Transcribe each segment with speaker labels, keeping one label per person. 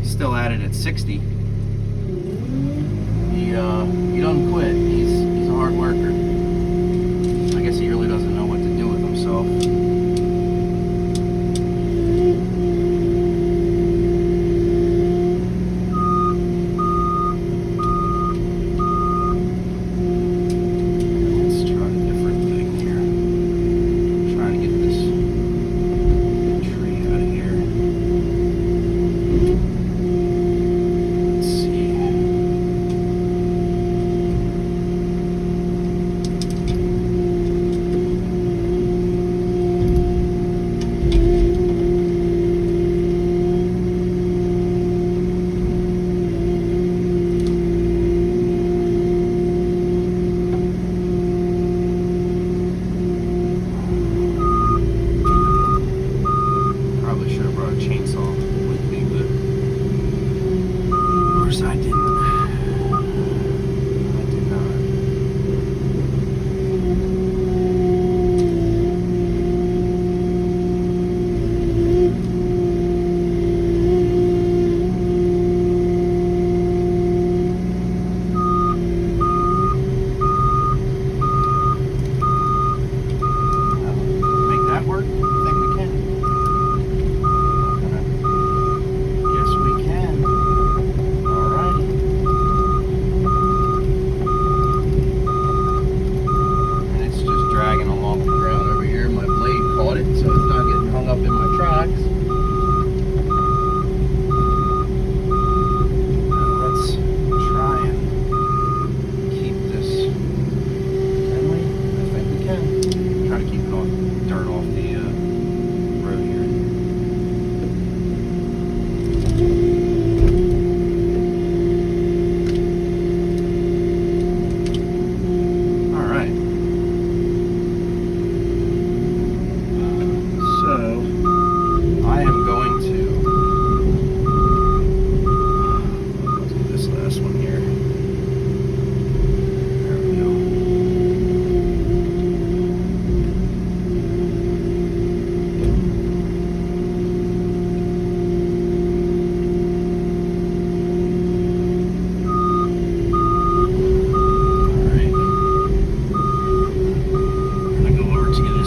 Speaker 1: He's still at it at 60. He doesn't quit. He's a hard worker. I guess he really doesn't know what to do with himself.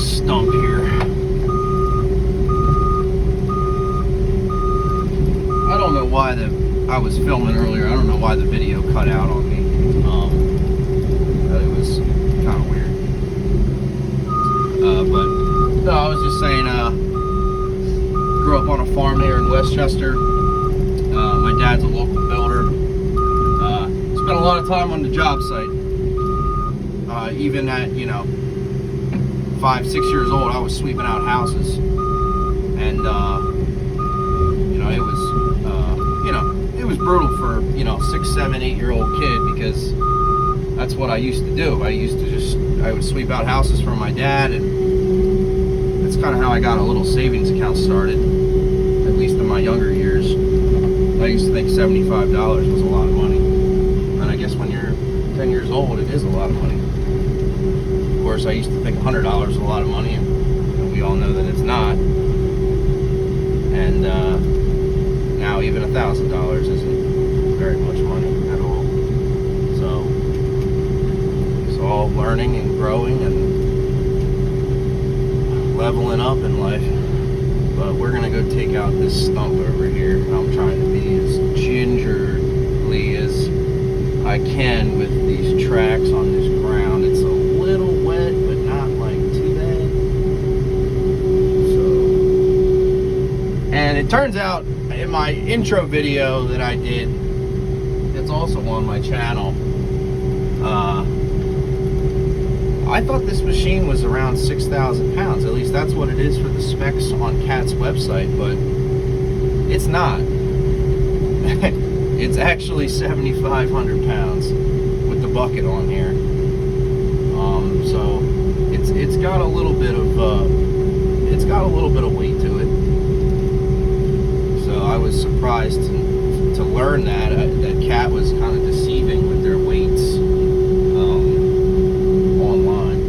Speaker 1: Stump here. I don't know why I was filming earlier. I don't know why the video cut out on me. It was kind of weird. But no, I was just saying. Grew up on a farm there in Westchester. My dad's a local builder. Spent a lot of time on the job site. Even at 5, 6 years old, I was sweeping out houses, and it was brutal for 6, 7, 8-year-old kid, because that's what I used to do. I would sweep out houses for my dad, and that's kind of how I got a little savings account started, at least in my younger years. I used to think $75 was a lot of money, and I guess when you're 10 years old, it is a lot of money. Of course, I used to think $100 was a lot of money, and we all know that it's not. And now even $1,000 isn't very much money at all. So it's all learning and growing and leveling up in life. But we're gonna go take out this stump over here. I'm trying to be as gingerly as I can with these tracks on this ground. It's a little wet, but not like too bad. So, and it turns out in my intro video that I did, it's also on my channel, I thought this machine was around 6,000 pounds. At least that's what it is for the specs on Cat's website, but it's not. It's actually 7,500 pounds with the bucket on here. So it's got a little bit of weight to it. So I was surprised to learn that Cat was kind of deceiving with their weights online,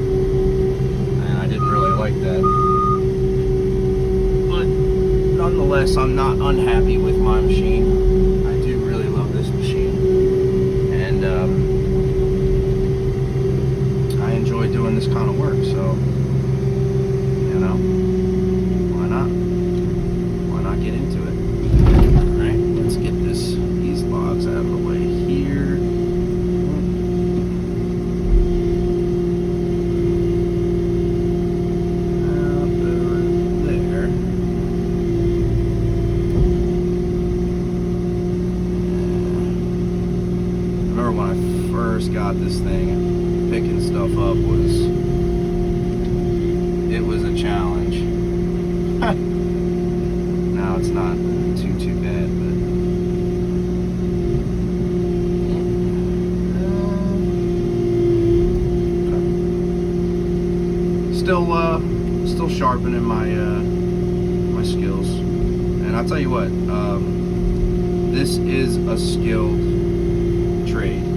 Speaker 1: and I didn't really like that. But nonetheless, I'm not unhappy with my machine. got this thing, and picking stuff up was a challenge. Now it's not too bad, but still sharpening my my skills. And I'll tell you what, this is a skilled trade.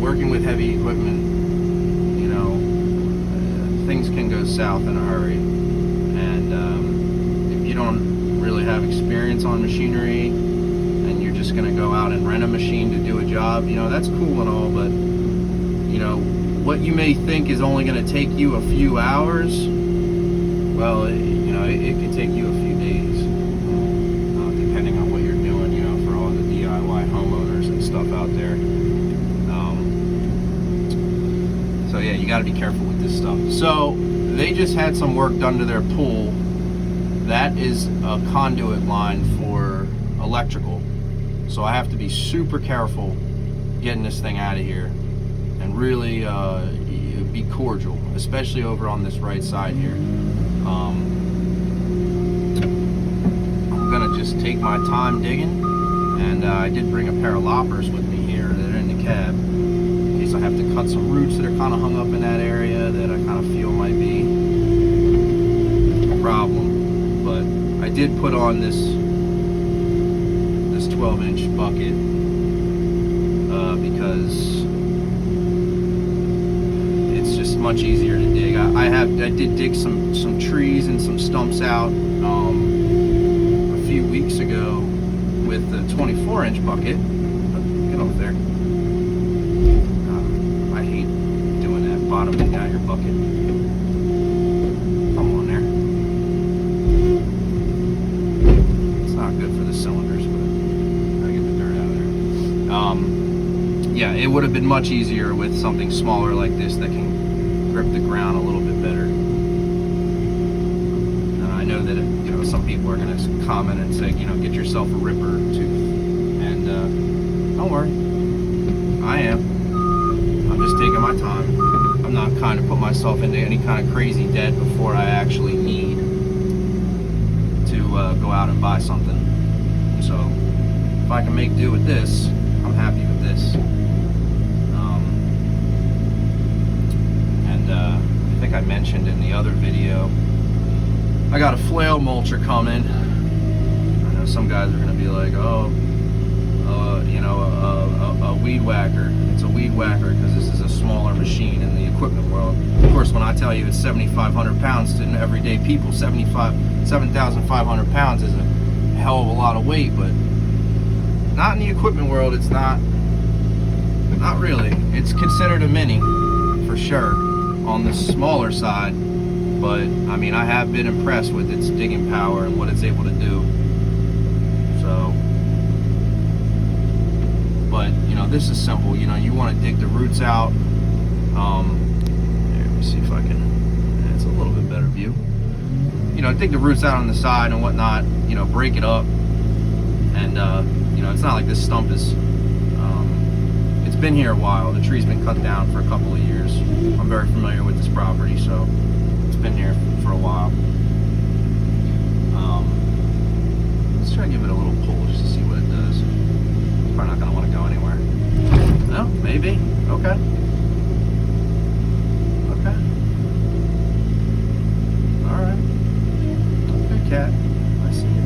Speaker 1: Working with heavy equipment, you know, things can go south in a hurry. And if you don't really have experience on machinery and you're just going to go out and rent a machine to do a job, you know, that's cool and all, but, you know, what you may think is only going to take you a few hours, well, you know, it could take you a few days, depending on what you're doing, you know, for all the DIY homeowners and stuff out there. So yeah, you got to be careful with this stuff. So they just had some work done to their pool. That is a conduit line for electrical. So I have to be super careful getting this thing out of here and really be cordial, especially over on this right side here. I'm gonna just take my time digging, and I did bring a pair of loppers with me here that are in the cab. I have to cut some roots that are kind of hung up in that area that I kind of feel might be a problem. But I did put on this 12-inch bucket because it's just much easier to dig. I did dig some trees and some stumps out a few weeks ago with the 24-inch bucket. Get over there. Bottoming out your bucket. Come on there. It's not good for the cylinders, but gotta get the dirt out of there. Yeah, it would have been much easier with something smaller like this that can grip the ground a little bit better. I know that you know, some people are going to comment and say, you know, get yourself a ripper tooth, and don't worry, I am. I'm just taking my time. I'm not kind of put myself into any kind of crazy debt before I actually need to go out and buy something. So if I can make do with this, I'm happy with this. I think I mentioned in the other video, I got a flail mulcher coming. I know some guys are going to be like, oh, you know, a weed whacker. It's a weed whacker because this is a smaller machine in the equipment world. Of course, when I tell you it's 7,500 pounds to everyday people, 7,500 pounds is a hell of a lot of weight, but not in the equipment world. It's not really. It's considered a mini for sure on the smaller side, but I mean, I have been impressed with its digging power and what it's able to do. So, but you know, this is simple. You know, you want to dig the roots out. Let me see if I can. It's a little bit better view. You know, dig the roots out on the side and whatnot. You know, break it up, and you know, it's not like this stump is. It's been here a while. The tree's been cut down for a couple of years. I'm very familiar with this property, so it's been here for a while. Let's try to give it a little pull just to see what it does. It's probably not going to want to go anywhere. No, maybe. Okay. Okay. All right. Okay, cat. I see you.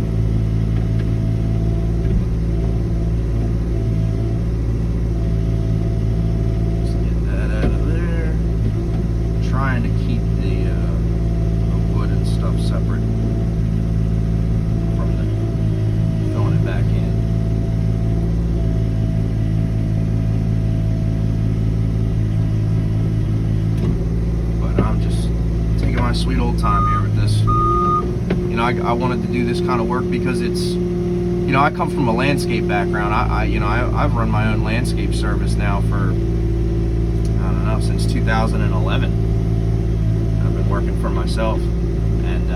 Speaker 1: Just get that out of there. Trying to keep the wood and stuff separate from the filling it back in. My sweet old time here with this. You know, I wanted to do this kind of work because it's, you know, I come from a landscape background. I've run my own landscape service now for, I don't know, since 2011. I've been working for myself, and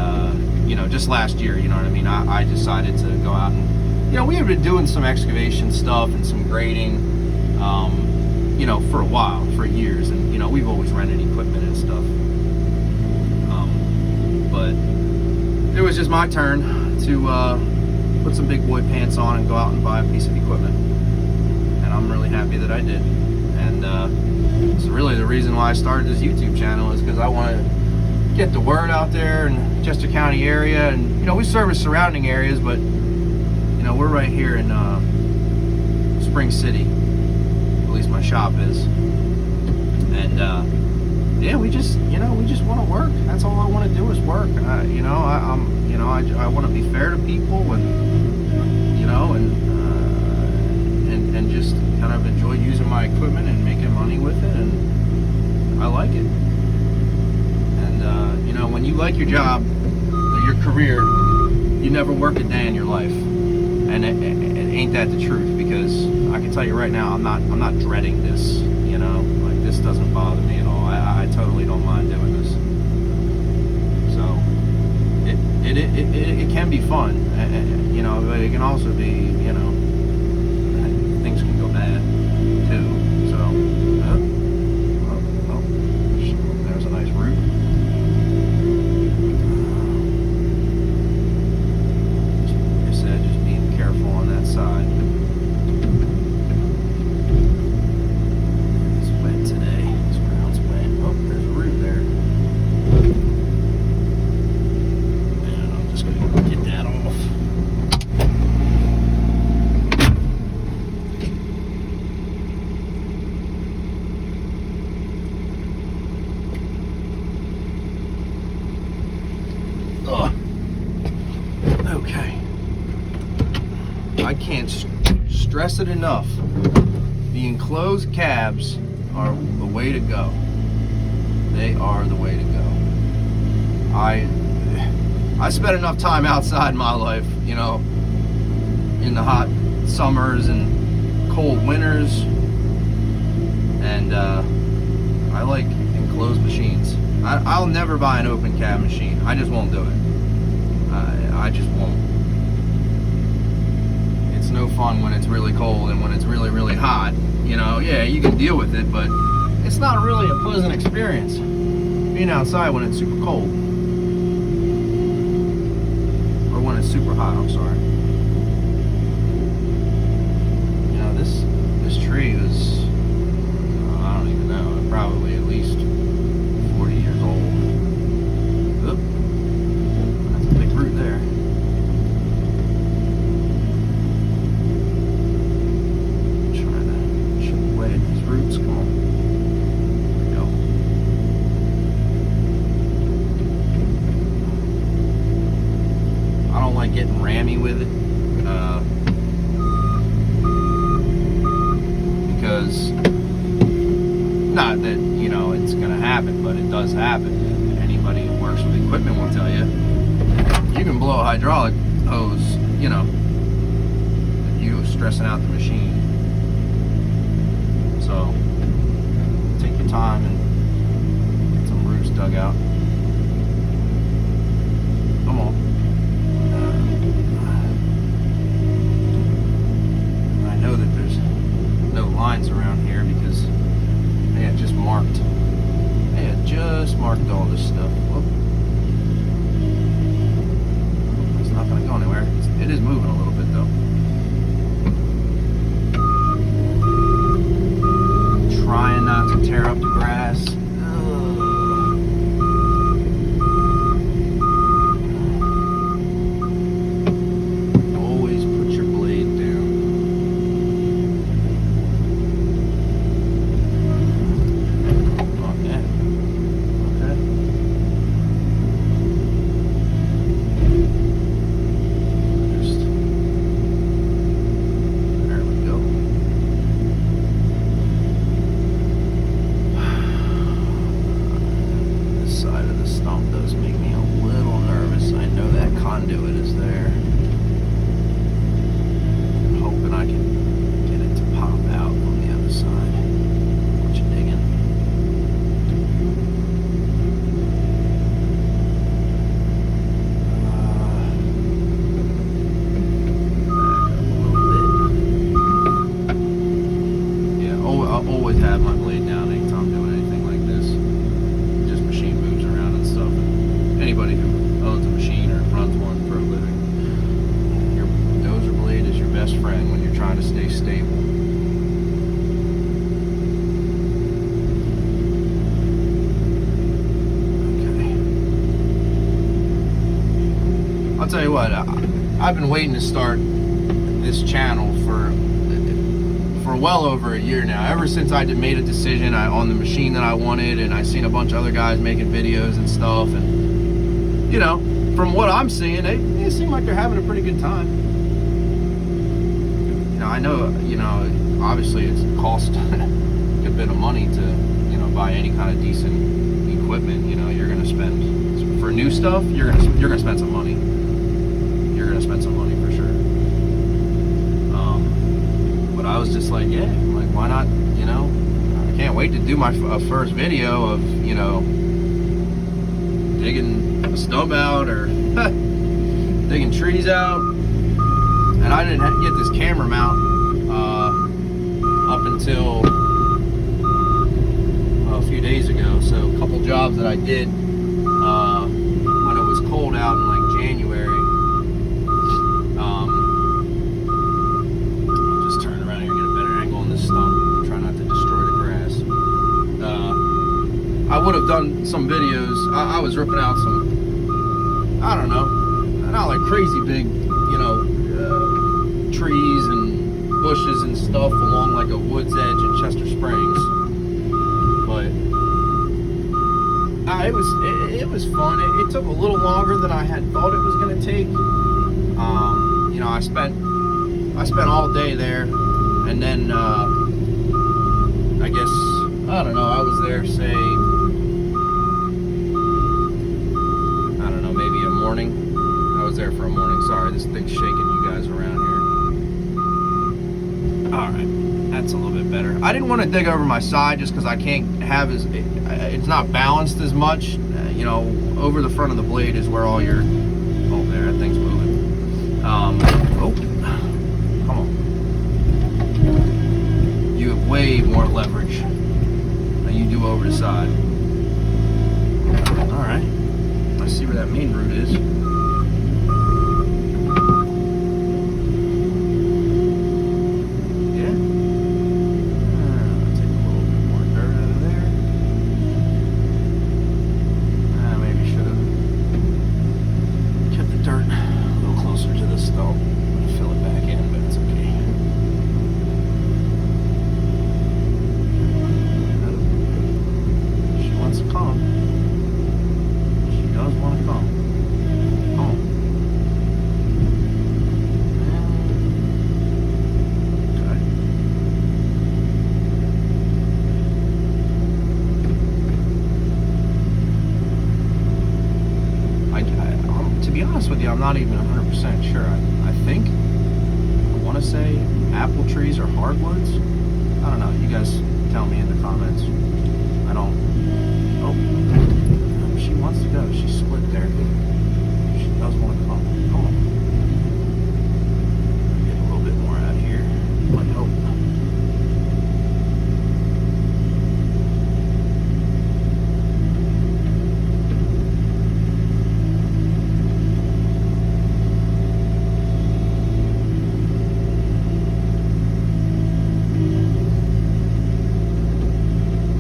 Speaker 1: you know, just last year, you know what I mean, I decided to go out and, you know, we have been doing some excavation stuff and some grading, you know, for a while, for years, and you know, we've always rented equipment and stuff. But it was just my turn to put some big boy pants on and go out and buy a piece of equipment, and I'm really happy that I did. And so really the reason why I started this YouTube channel is because I want to get the word out there in Chester County area, and you know, we service surrounding areas, but you know, we're right here in Spring City, at least my shop is. And yeah, we just want to work. That's all I want to do is work. You know, I want to be fair to people, and you know, and just kind of enjoy using my equipment and making money with it, and I like it. And you know, when you like your job or your career, you never work a day in your life. And ain't that the truth? Because I can tell you right now, I'm not dreading this. You know, like, this doesn't bother me at all. I totally don't mind doing this. So it can be fun, you know, but it can also be, you know, things can go bad too. So there's a nice root. Like I said, just being careful on that side. Okay. I can't stress it enough. The enclosed cabs are the way to go. They are the way to go. I spent enough time outside in my life, you know, in the hot summers and cold winters, and I like enclosed machines. I'll never buy an open cab machine. I just won't do it. I just won't. It's no fun when it's really cold and when it's really, really hot. You know, yeah, you can deal with it, but it's not really a pleasant experience being outside when it's super cold. Or when it's super hot, I'm sorry. You know, this tree was, I don't even know, probably at least 40 years old. Oop. That's a big root there. Trying to chip away at these roots. Come on. There we go. I don't like getting rammy with it. Because, not that, you know, it's going to happen, but it does happen. And anybody who works with equipment will tell you, you can blow a hydraulic hose, you know, you stressing out the machine. So, take your time and get some roots dug out. Come on. I know that there's no lines around here because they had just marked all this stuff. Whoop. It's not going to go anywhere. It is moving a little bit though. Trying not to tear up the grass. best friend when you're trying to stay stable. Okay. I'll tell you what, I've been waiting to start this channel for well over a year now. Ever since I made a decision on the machine that I wanted, and I seen a bunch of other guys making videos and stuff, and you know, from what I'm seeing, they seem like they're having a pretty good time. You know, I know, you know, obviously it's cost a good bit of money to, you know, buy any kind of decent equipment. You know, you're gonna spend for new stuff. You're gonna spend some money. You're gonna spend some money for sure. But I was just like, yeah, like, why not? You know, I can't wait to do my first video of, you know, digging a stump out or digging trees out. And I didn't get this camera mount up until a few days ago. So a couple jobs that I did when it was cold out in like January. I would have done some videos. I was ripping out some, I don't know, not like crazy big, you know, trees and bushes and stuff along like a woods edge in Chester Springs. But it was fun. It took a little longer than I had thought it was going to take. You know, I spent all day there, and then I guess, I don't know, I was there, say, morning. I was there for a morning. Sorry, this thing's shaking you guys around here. Alright, that's a little bit better. I didn't want to dig over my side just because I can't have it's not balanced as much. You know, over the front of the blade is where all your, oh, there, that thing's moving. Oh, come on. You have way more leverage than you do over the side. Alright. Let's see where that main root is. Yeah. Take a little bit more dirt out of there. Maybe should have kept the dirt a little closer to the stump. I'm gonna fill it back in, but it's okay. She wants to come. Does want to come. Oh. Okay. To be honest with you, I'm not even 100% sure. I think, I want to say apple trees are hardwoods. I don't know. You guys tell me in the comments. I don't. Oh. She wants to go. She's split there. She does want to come. Come on. Get a little bit more out of here. Might help.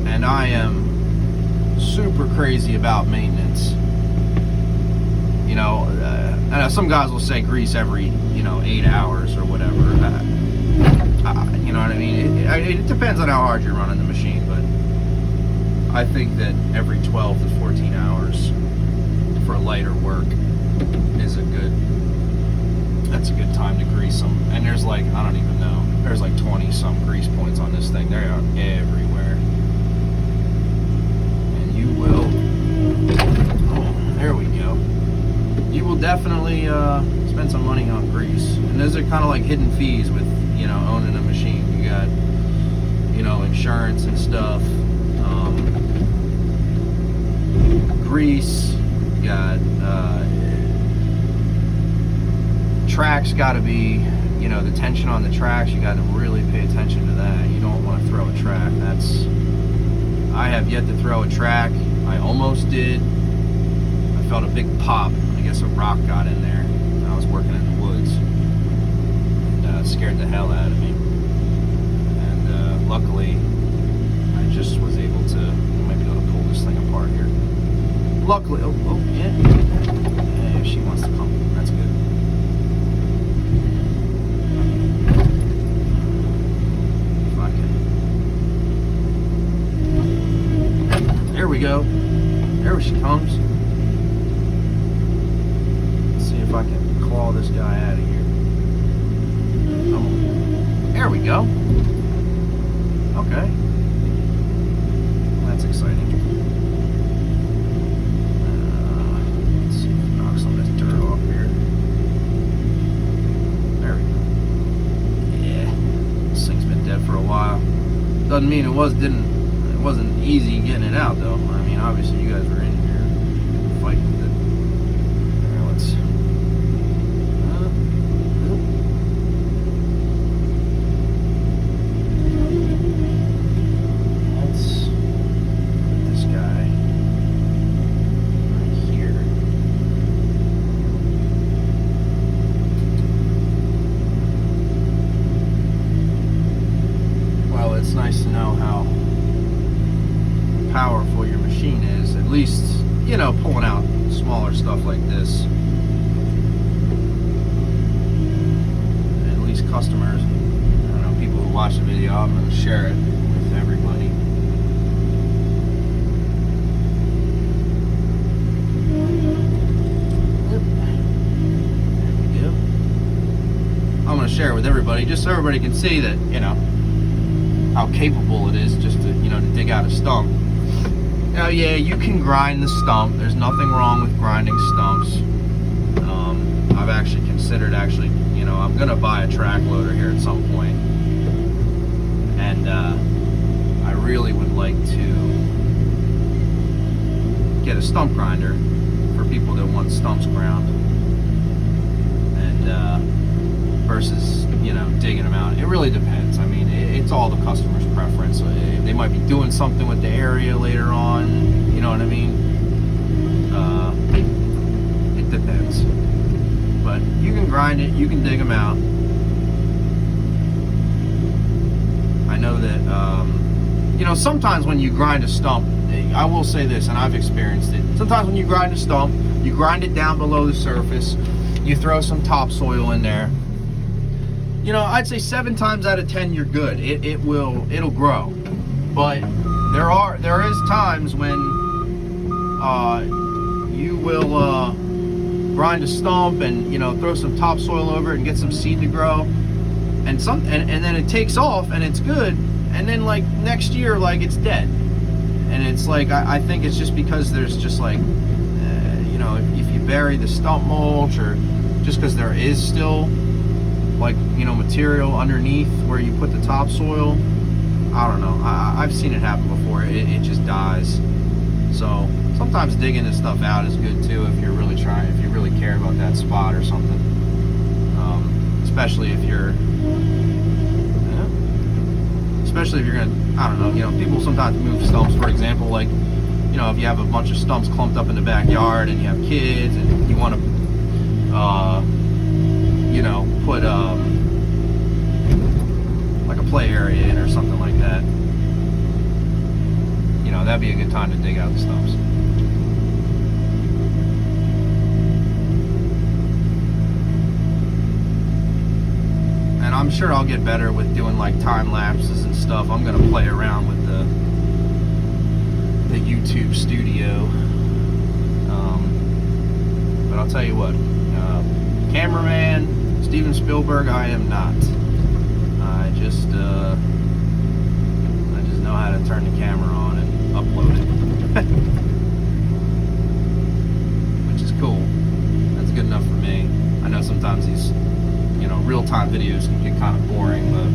Speaker 1: And I am super crazy about maintenance. You know, I know some guys will say grease every, you know, 8 hours or whatever. You know what I mean? It depends on how hard you're running the machine, but I think that every 12 to 14 hours for lighter work is that's a good time to grease them. And there's like, I don't even know, there's like 20 some grease points on this thing. They are everywhere. You will, oh, there we go. You will definitely spend some money on grease. And those are kind of like hidden fees with, you know, owning a machine. You got, you know, insurance and stuff, grease, you got tracks got to be, you know, the tension on the tracks, you got to really pay attention to that. You don't want to throw a track. I have yet to throw a track. I almost did. I felt a big pop. I guess a rock got in there. I was working in the woods. And luckily, yeah. Yeah, she wants to come. That's good. If I can. There we go. There she comes. Let's see if I can claw this guy out of here. Oh, there we go. Okay. That's exciting. Let's see if we knock some of this dirt off here. There we go. Yeah. This thing's been dead for a while. Doesn't mean it wasn't easy getting it out though. I mean, obviously you guys were in here fighting with it. There, let's put this guy right here. Well, it's nice to know how powerful your machine is, at least, you know, pulling out smaller stuff like this. At least customers, I don't know, people who watch the video, I'm going to share it with everybody. There we go. I'm going to share it with everybody just so everybody can see that, you know, how capable it is just to, you know, to dig out a stump. Now, yeah, you can grind the stump. There's nothing wrong with grinding stumps. I've actually considered you know, I'm gonna buy a track loader here at some point, and I really would like to get a stump grinder for people that want stumps ground, and versus, you know, digging them out. It really depends. I mean, it's all the customer's preference. They might be doing something with the area later on, you know what I mean? It depends. But you can grind it, you can dig them out. I know that, you know, sometimes when you grind a stump, I will say this, and I've experienced it. Sometimes when you grind a stump, you grind it down below the surface, you throw some topsoil in there. You know, I'd say 7 times out of 10 you're good. It'll grow. But there is times when you will grind a stump and, you know, throw some topsoil over it and get some seed to grow, and then it takes off and it's good, and then like next year, like, it's dead. And it's like, I think it's just because there's just like, you know, if you bury the stump mulch, or just because there is still, like, you know, material underneath where you put the topsoil. I don't know. I've seen it happen before. It just dies. So sometimes digging this stuff out is good too if you're really trying, if you really care about that spot or something. Especially if you're, gonna, I don't know, you know, people sometimes move stumps, for example, like, you know, if you have a bunch of stumps clumped up in the backyard and you have kids and you want to, you know, put like a play area in or something like that. You know, that'd be a good time to dig out the stumps. And I'm sure I'll get better with doing like time lapses and stuff. I'm gonna play around with the YouTube studio. But I'll tell you what, cameraman Steven Spielberg, I am not. I just know how to turn the camera on and upload it, which is cool. That's good enough for me. I know sometimes these, you know, real-time videos can get kind of boring, but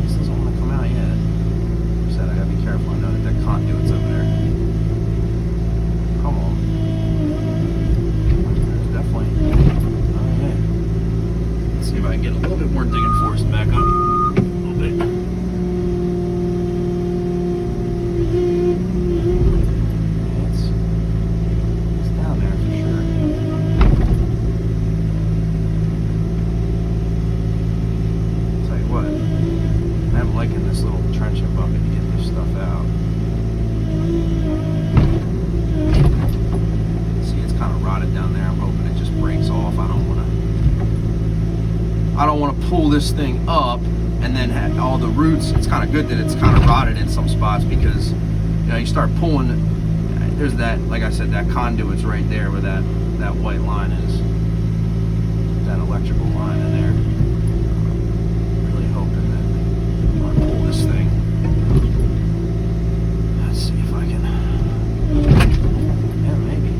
Speaker 1: this doesn't want to come out yet. Like I said, I gotta be careful. I know that conduit's over there. Come on. There's definitely. Oh yeah. Let's see if I can get a little bit more digging force back up. A little bit. It's down there for sure. rotted down there. I'm hoping it just breaks off. I don't want to pull this thing up and then have all the roots. It's kind of good that it's kind of rotted in some spots, because you start pulling. There's that, like I said, that conduit's right there where that white line is. That electrical line in there. Really hoping that when I pull this thing. Let's see if I can. Yeah, maybe.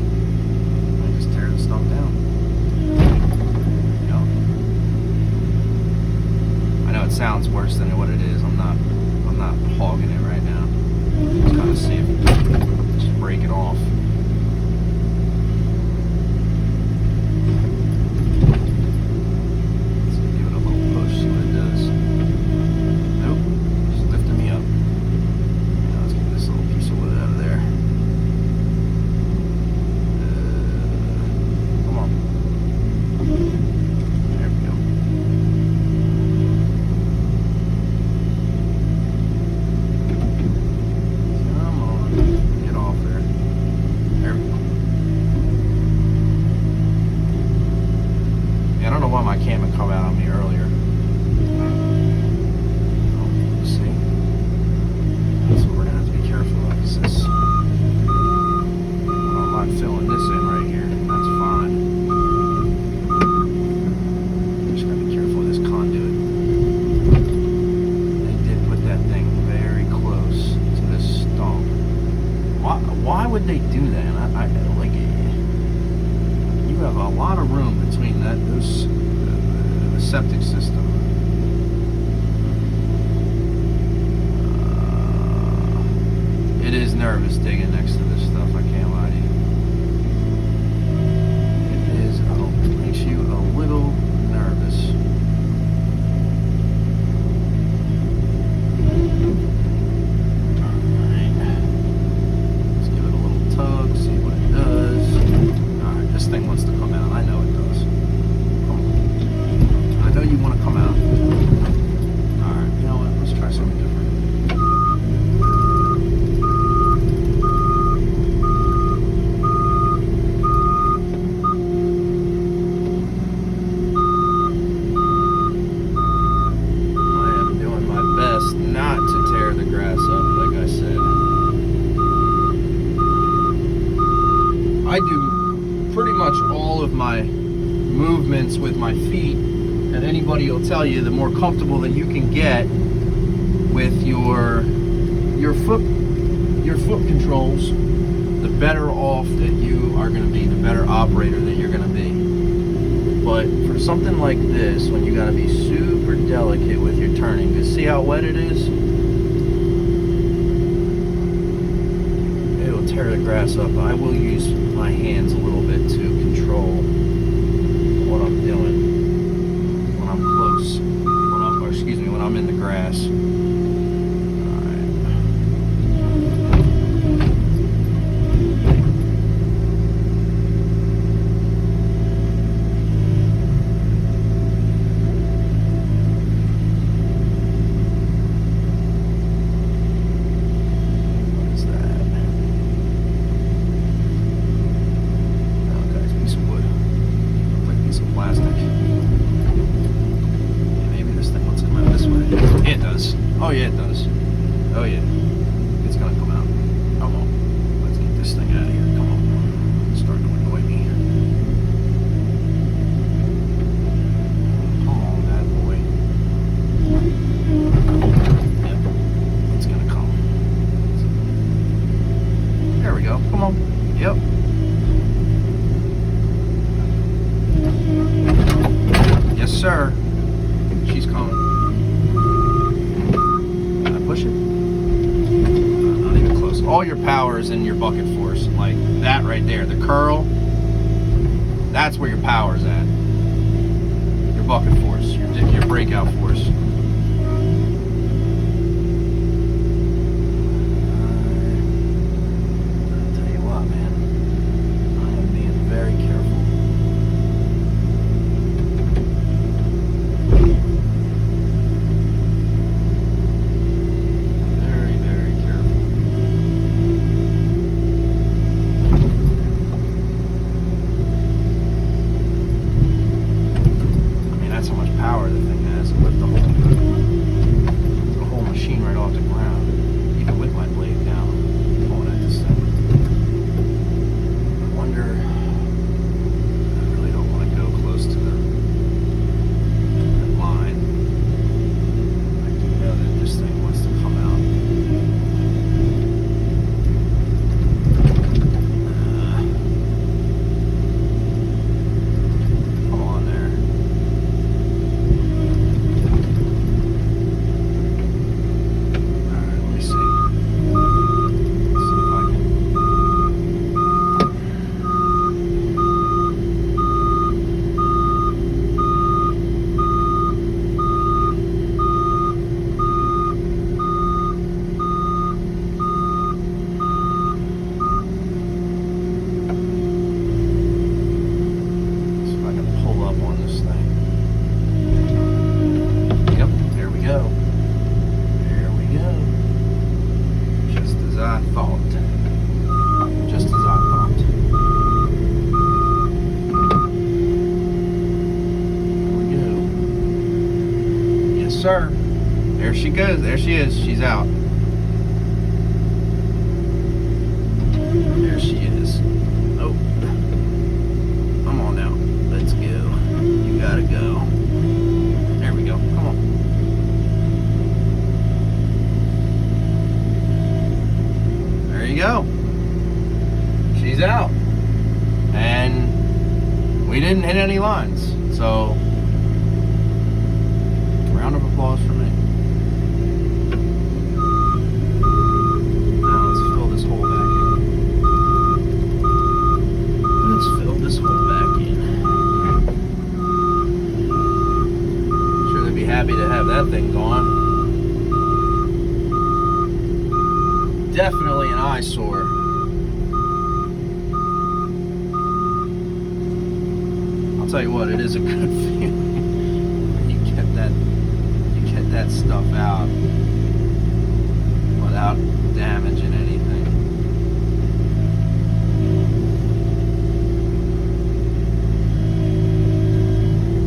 Speaker 1: I just tear the stump down. I know it sounds worse than what it is. I'm not hogging it right now. Just kind of see if just break it off. Let's give it a little push, see what it does. Nope, just lifting me up. Now let's get this little piece of wood out of there. Come on. There we go. Come on, get off there. There we go. Yeah, I don't know why my cam had come out on me earlier. Oh, you see? That's what we're gonna have to be careful of. Is this? I'm not filling this in right here. That's fine. Just gotta be careful of this conduit. They did put that thing very close to this stump. Why would they do that? I like it. You have a lot of room between those the septic system. It is nervous digging next to this stuff. I can't lie to you. It is. It makes you a little nervous. Alright. Let's give it a little tug, see what it does. Alright, this thing wants to come out. I know it does. Come on. I know you want to come out. Alright, you know what? Let's try something different. I am doing my best not to tear the grass up, like I said. I do pretty much all of my movements with my feet, and anybody will tell you the more comfortable that you can get with your foot controls, the better off that you are going to be, the better operator that you're going to be. But for something like this, when you got to be super delicate with your turning, because see how wet it is? It'll tear the grass up. I will use my hands a little bit to control what I'm doing when I'm close, when I'm in the grass. Oh yeah, it does. Oh yeah. It's gonna come out. Come on. Let's get this thing out of here. Come on. It's starting to annoy me. Come on, bad boy. Yep. It's gonna come. There we go. Come on. Yep. Yes, sir. She's coming. Push it. Not even close. All your power is in your bucket force, like that right there. The curl, that's where your power's at. Your bucket force, your breakout force. I'll tell you what, man. I am being very careful. sir. There she goes. There she is. She's out. There she is. Oh. Come on now. Let's go. You gotta go. There we go. Come on. There you go. She's out. And we didn't hit any lines. So, round of applause for me. Now let's fill this hole back in. Let's fill this hole back in. I'm sure they'd be happy to have that thing gone. Definitely an eyesore. I'll tell you what, it is a good feeling. You get that stuff out without damaging anything.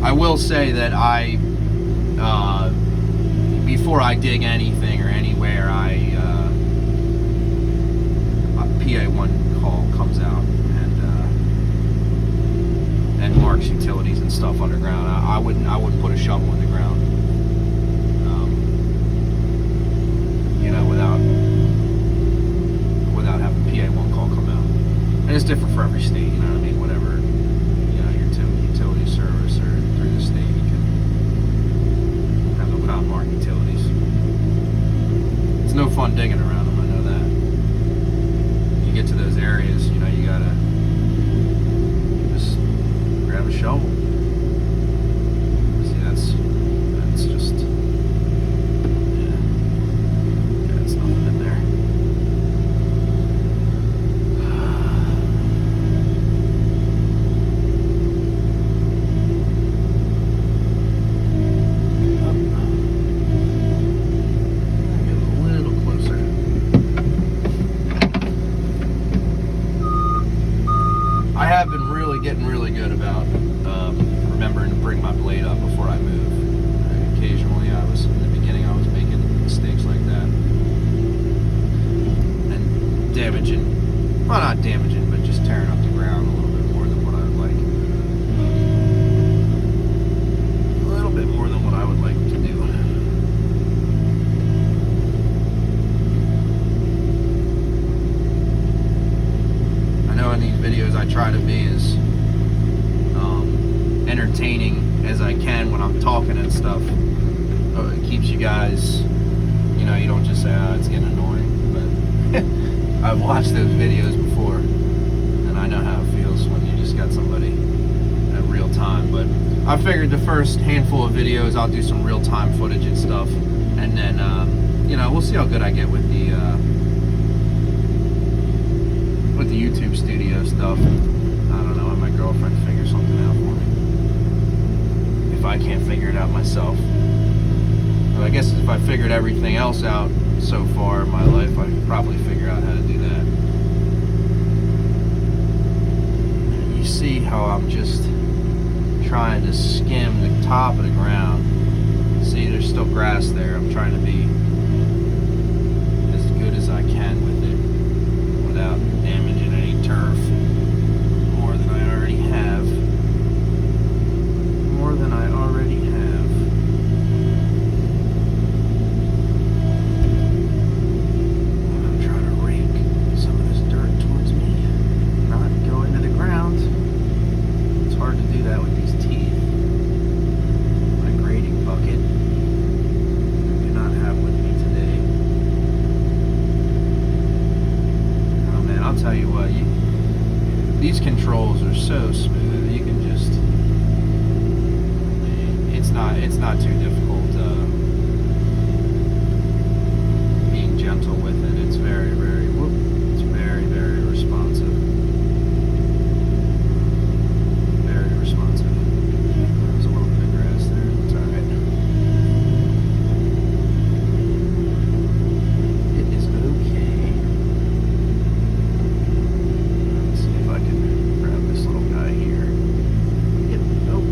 Speaker 1: I will say that before I dig anything or anywhere, a PA1 call comes out and marks utilities and stuff underground. I wouldn't put a shovel in the ground, without having PA1 call come out. And it's different for every state, you know what I mean? Whatever, your utility service or through the state, you can have them not mark utilities. It's no fun digging around them, I know that. You get to those areas, you gotta just grab a shovel. See, that's just, yeah, that's nothing in there. Get a little closer. I have been getting really good about remembering to bring my blade up before I move. Occasionally, in the beginning, I was making mistakes like that and damaging, well, not damaging, but just tearing up the ground a little bit more than what I would like. A little bit more than what I would like to do. I know in these videos I try to be as entertaining as I can when I'm talking and stuff. It keeps you guys, you don't just say, oh, it's getting annoying. But I've watched those videos before, and I know how it feels when you just got somebody at real time. But I figured the first handful of videos I'll do some real time footage and stuff, and then we'll see how good I get with the YouTube studio stuff. I don't know, let my girlfriend figure something out for me if I can't figure it out myself. But I guess if I figured everything else out so far in my life, I could probably figure out how to do that. And you see how I'm just trying to skim the top of the ground. See, there's still grass there. I'm trying to be as good as I can with it without damaging any turf more than I already have. I'm trying to rake some of this dirt towards me, not go into the ground. It's hard to do that with these teeth. My grading bucket I do not have with me today. Oh man, I'll tell you what, these controls are so smooth. You can just, it's not too difficult being gentle with it. It's very, very, it's very, very responsive. Very responsive. There's a little bit of grass there. It's alright. It is okay. Let's see if I can grab this little guy here. Yep. Oh.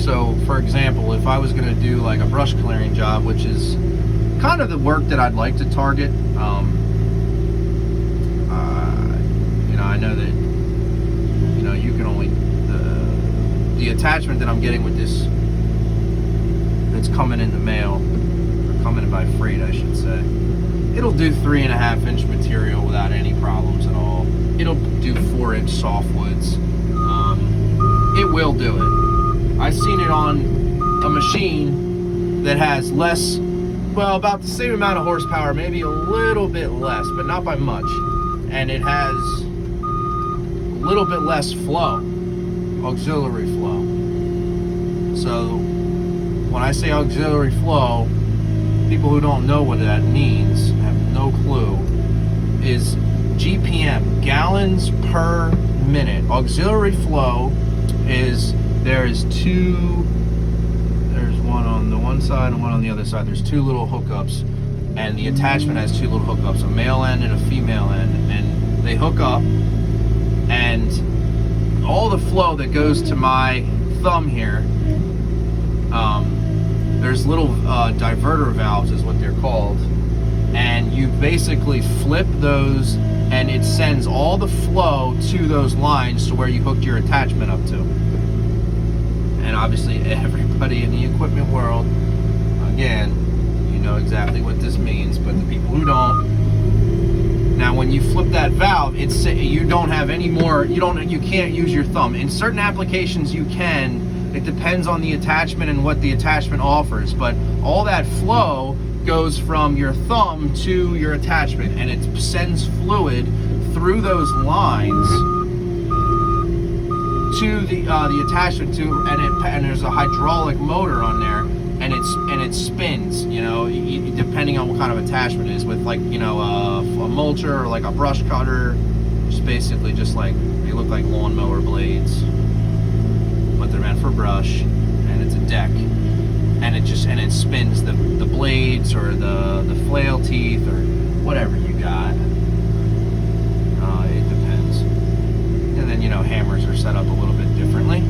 Speaker 1: So, for example, if I was going to do like a brush clearing job, which is kind of the work that I'd like to target, I know that you can only the attachment that I'm getting with this that's coming in the mail, or coming by freight, I should say. It'll do 3.5-inch material without any problems at all. It'll do 4-inch softwoods. It will do it. I've seen it on a machine that has less, well, about the same amount of horsepower, maybe a little bit less, but not by much. And it has a little bit less flow, auxiliary flow. So when I say auxiliary flow, people who don't know what that means, have no clue, is GPM, gallons per minute. Auxiliary flow is, there's one on the one side and one on the other side. There's 2 little hookups, and the attachment has 2 little hookups, a male end and a female end, and they hook up, and all the flow that goes to my thumb here, there's little diverter valves is what they're called, and you basically flip those and it sends all the flow to those lines to where you hooked your attachment up to. And obviously everybody in the equipment world, again, you know exactly what this means, but the people who don't, now when you flip that valve, you don't have any more, you can't use your thumb. In certain applications you can. It depends on the attachment and what the attachment offers, but all that flow goes from your thumb to your attachment, and it sends fluid through those lines to the attachment and there's a hydraulic motor on there, and it spins, depending on what kind of attachment it is, with like a mulcher or like a brush cutter. It's basically just like, they look like lawnmower blades, but they're meant for brush, and it's a deck, and it spins the blades or the flail teeth or whatever you got. It depends. And then hammers are set up a little bit differently.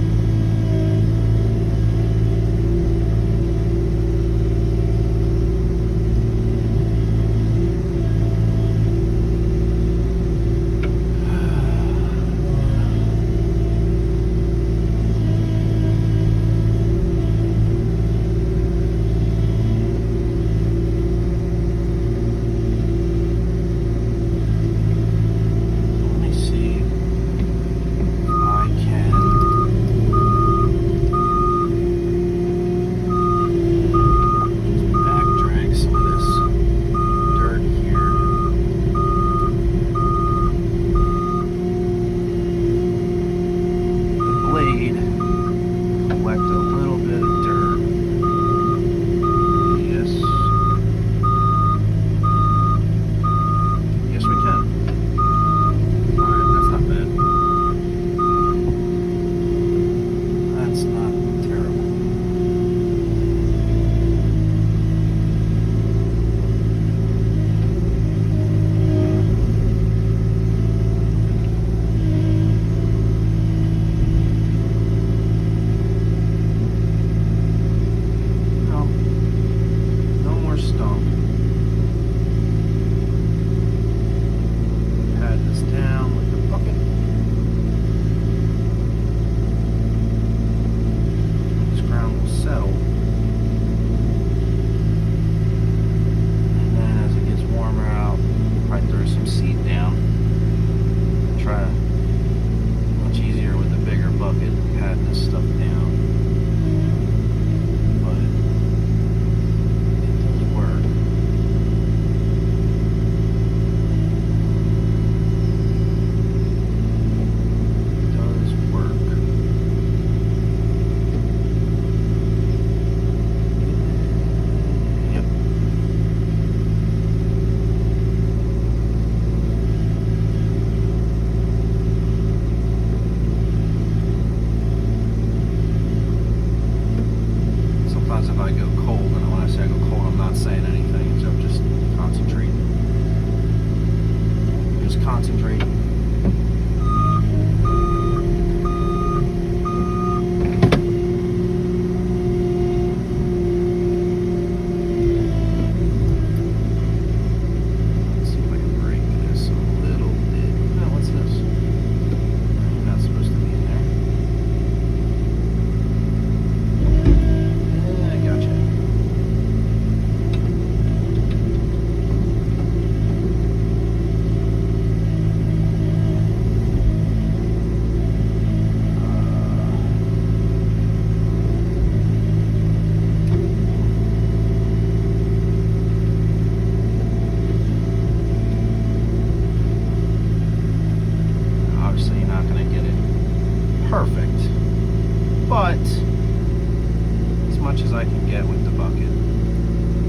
Speaker 1: much as I can get with the bucket.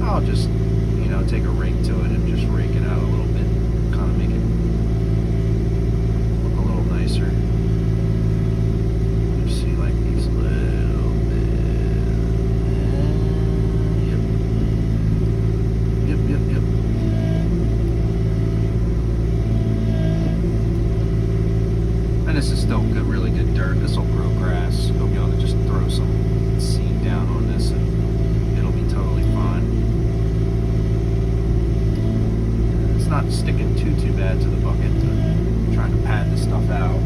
Speaker 1: I'll just, take a rake to it and just rake it out a little bit, kind of make it look a little nicer. You see, like these little bits. Yep. And this is still good, really good dirt. This will grow grass. You'll be able to just throw some seed down on this and it'll be totally fine. It's not sticking too bad to the bucket. I'm trying to pad this stuff out.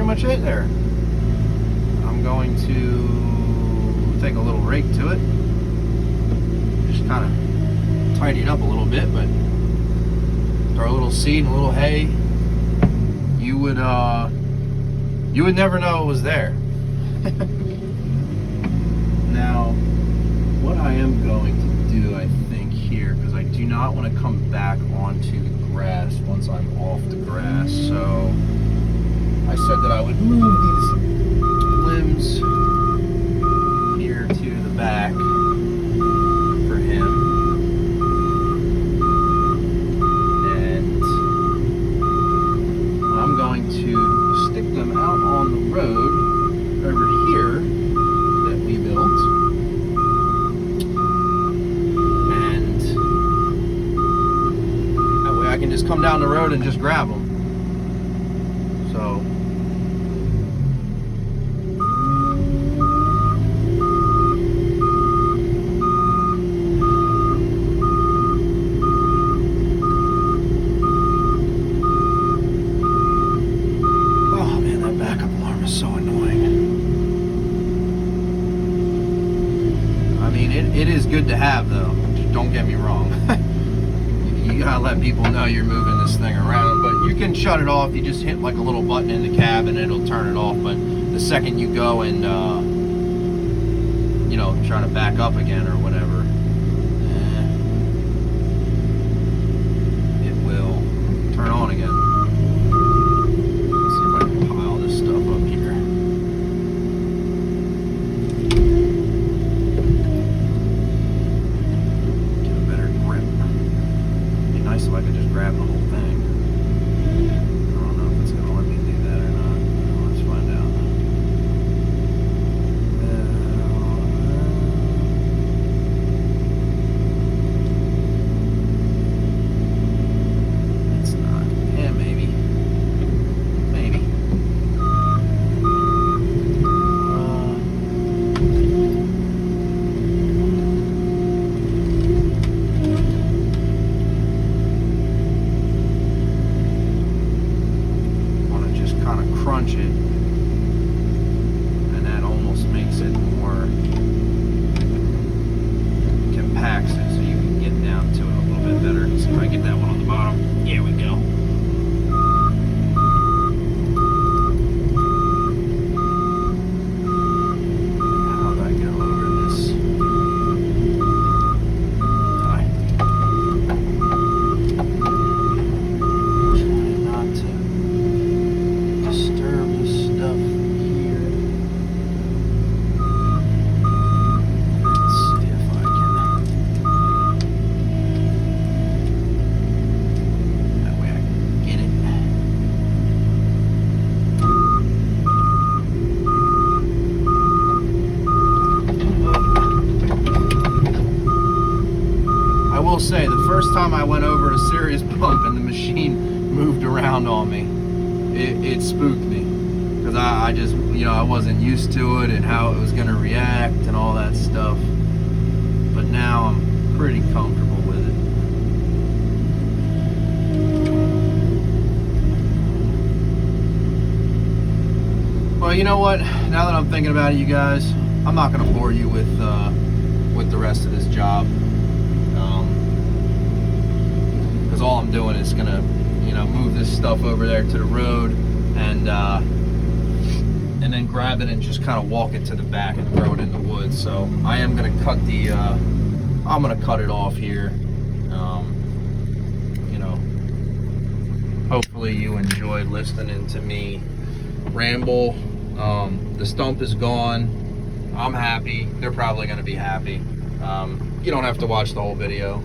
Speaker 1: Much it there. I'm going to take a little rake to it, just kind of tidy it up a little bit, but throw a little seed and a little hay. You would never know it was there. Now, what I am going to do, I think here, because I do not want to come back onto the grass once I'm off the grass, so I said that I would move these limbs here to the back for him, and I'm going to stick them out on the road over here that we built, and that way I can just come down the road and just grab them. So it is good to have, though. Don't get me wrong. You gotta let people know you're moving this thing around, but you can shut it off. You just hit like a little button in the cab and it'll turn it off. But the second you go and try to back up again or whatever, it will turn on again. Let's see if I can pile this stuff up here. So I could just grab the whole thing. I don't know if it's going to let me do that or not. Let's find out. crunch it, and that almost makes it more, compacts it so you can get down to it a little bit better. Let's see if I get that one on the bottom. Here we go. How do I go over this? Try not to disturb this stuff here. Let's see if I can. That way I can get it. I will say, the first time I went over a serious bump and the machine moved around on me, it spooked me, because I just, I wasn't used to it and how it was going to react and all that stuff. But now I'm pretty comfortable with it. Well, you know what? Now that I'm thinking about it, you guys, I'm not going to bore you with the rest of this job. Because all I'm doing is going to, move this stuff over there to the road and then grab it and just kind of walk it to the back and throw it in the woods. So I am going to cut I'm going to cut it off here. Hopefully you enjoyed listening to me ramble. The stump is gone. I'm happy. They're probably going to be happy. You don't have to watch the whole video.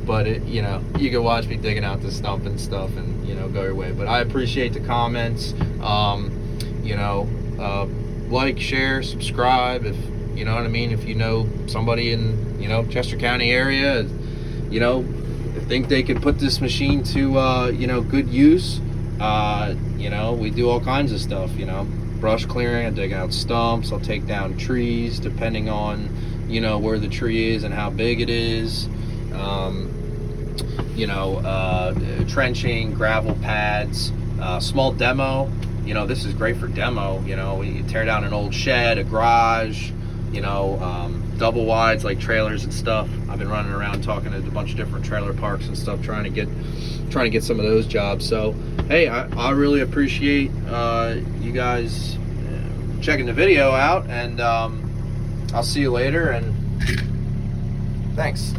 Speaker 1: But you can watch me digging out the stump and stuff, and go your way. But I appreciate the comments. Like, share, subscribe, if you know what I mean. If you know somebody in Chester County area, think they could put this machine to good use. We do all kinds of stuff. Brush clearing, I dig out stumps, I'll take down trees depending on where the tree is and how big it is. Trenching, gravel pads, small demo. This is great for demo. You tear down an old shed, a garage, double wides like trailers and stuff. I've been running around talking to a bunch of different trailer parks and stuff, trying to get some of those jobs. So hey, I really appreciate you guys checking the video out, and I'll see you later, and thanks.